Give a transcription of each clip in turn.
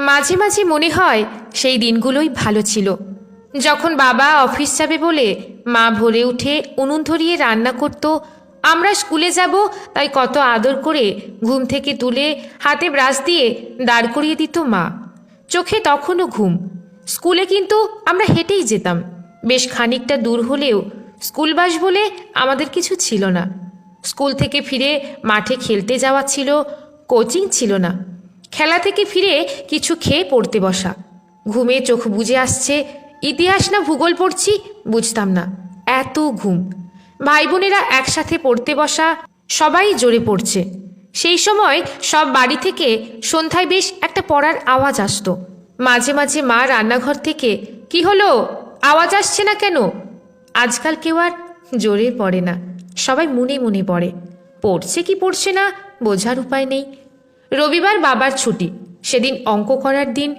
মাঝে মাঝে মনে হয় সেই দিনগুলোই ভালো ছিল, যখন বাবা অফিস যাবে বলে মা ভোরে উঠে উনুন ধরিয়ে রান্না করত। আমরা স্কুলে যাব তাই কত আদর করে ঘুম থেকে তুলে হাতে ব্রাশ দিয়ে দাঁড় করিয়ে দিত মা। চোখে তখনও ঘুম। স্কুলে কিন্তু আমরা হেঁটেই যেতাম। বেশ খানিকটা দূর হলেও স্কুল বাস বলে আমাদের কিছু ছিল না। স্কুল থেকে ফিরে মাঠে খেলতে যাওয়া ছিল, কোচিং ছিল না। খেলা থেকে ফিরে কিছু খেয়ে পড়তে বসা। ঘুমে চোখ বুজে আসছে, ইতিহাস না ভূগোল পড়ছি বুঝতাম না, এত ঘুম। ভাই বোনেরা একসাথে পড়তে বসা, সবাই জোরে পড়ছে। সেই সময় সব বাড়ি থেকে সন্ধ্যায় বেশ একটা পড়ার আওয়াজ আসতো। মাঝে মাঝে মা রান্নাঘর থেকে, কি হলো, আওয়াজ আসছে না কেন? আজকাল কেউ আর জোরে পড়ে না, সবাই মনে মনে পড়ে। পড়ছে কি পড়ছে না বোঝার উপায় নেই। রবিবার বাবার ছুটি, সেদিন অঙ্ক করার দিন।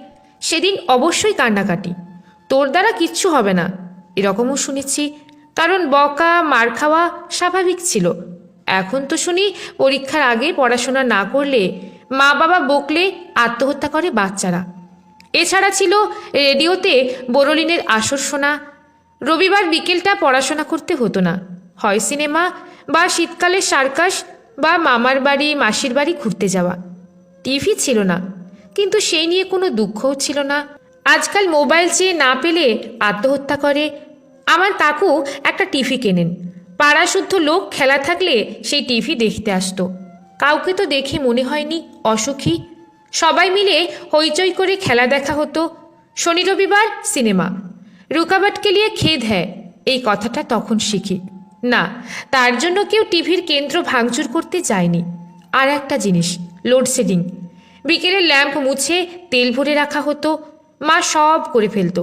সেদিন অবশ্যই কান্নাকাটি। তোর দ্বারা কিচ্ছু হবে না এরকমও শুনেছি, কারণ বকা মার খাওয়া স্বাভাবিক ছিল। এখন তো শুনি পরীক্ষার আগে পড়াশোনা না করলে মা বাবা বকলে আত্মহত্যা করে বাচ্চারা। এছাড়া ছিল রেডিওতে বোরোলিনের আসর শোনা। রবিবার বিকেলটা পড়াশোনা করতে হতো না, হয় সিনেমা বা শীতকালে সার্কাস বা মামার বাড়ি মাসির বাড়ি ঘুরতে যাওয়া। টিভি ছিল না, কিন্তু সেই নিয়ে কোনো দুঃখও ছিল না। আজকাল মোবাইল চেয়ে না পেলে আত্মহত্যা করে। আমার কাকু একটা টিভি কেনেন। পাড়া শুদ্ধ লোক খেলা থাকলে সেই টিভি দেখতে আসতো। কাউকে তো দেখে মনে হয়নি অসুখী। সবাই মিলে হইচই করে খেলা দেখা হতো। শনি রবিবার সিনেমা। রুকাবাটকে নিয়ে খেদ হ্যায়, এই কথাটা তখন শিখি না। তার জন্য কেউ টিভির কেন্দ্র ভাঙচুর করতে যায়নি। আর একটা জিনিস, লোডশেডিং। বিকেলে ল্যাম্প মুছে তেল ভরে রাখা হতো, মা সব করে ফেলতো।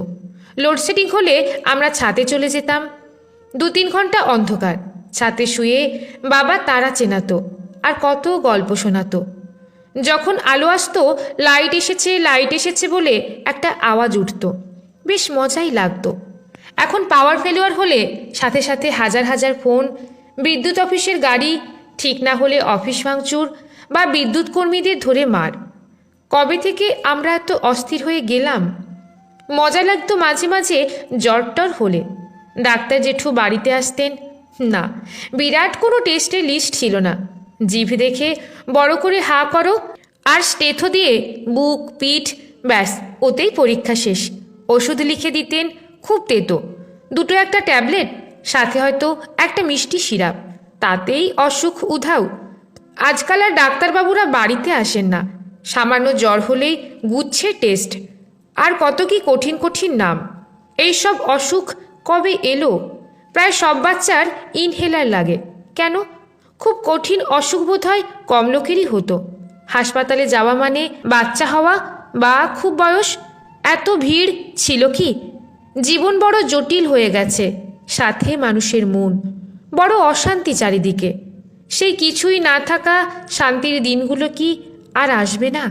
লোডশেডিং হলে আমরা ছাদে চলে যেতাম। 2-3 ঘন্টা অন্ধকার। ছাদে শুয়ে বাবা তারা চেনাতো আর কত গল্প শোনাতো। যখন আলো আসতো, লাইট এসেছে লাইট এসেছে বলে একটা আওয়াজ উঠত, বেশ মজাই লাগতো। এখন পাওয়ার ফেলিওর হলে সাথে সাথে হাজার হাজার ফোন, বিদ্যুৎ অফিসের গাড়ি, ঠিক না হলে অফিস ভাঙচুর বা বিদ্যুৎ কর্মীদের ধরে মার। কবে থেকে আমরা এত অস্থির হয়ে গেলাম? মজা লাগতো মাঝে মাঝে জ্বর-টর হলে। ডাক্তার জেঠু বাড়িতে আসতেন না, বিরাট কোনো টেস্টের লিস্ট ছিল না। জিভ দেখে বড় করে হা করো আর স্টেথো দিয়ে বুক পিঠ, ব্যাস ওতেই পরীক্ষা শেষ। ওষুধ লিখে দিতেন, খুব তেতো, 2-1 ট্যাবলেট, সাথে হয়তো একটা মিষ্টি সিরাপ, তাতেই অসুখ উধাও। আজকাল আর ডাক্তারবাবুরা বাড়িতে আসেন না, সামান্য জ্বর হলেই গুচ্ছে টেস্ট। আর কত কি কঠিন কঠিন নাম। এইসব অসুখ কবে এলো? প্রায় সব বাচ্চার ইনহেলার লাগে। কেন? খুব কঠিন অসুখ বোধ হয় কম লোকেরই হতো। হাসপাতালে যাওয়া মানে বাচ্চা হওয়া বা খুব বয়স। এত ভিড় ছিল কি? জীবন বড় জটিল হয়ে গেছে, সাথে মানুষের মন বড় অশান্তি চারিদিকে। সেই কিছুই না থাকা শান্তির দিনগুলো কি আর আসবে না?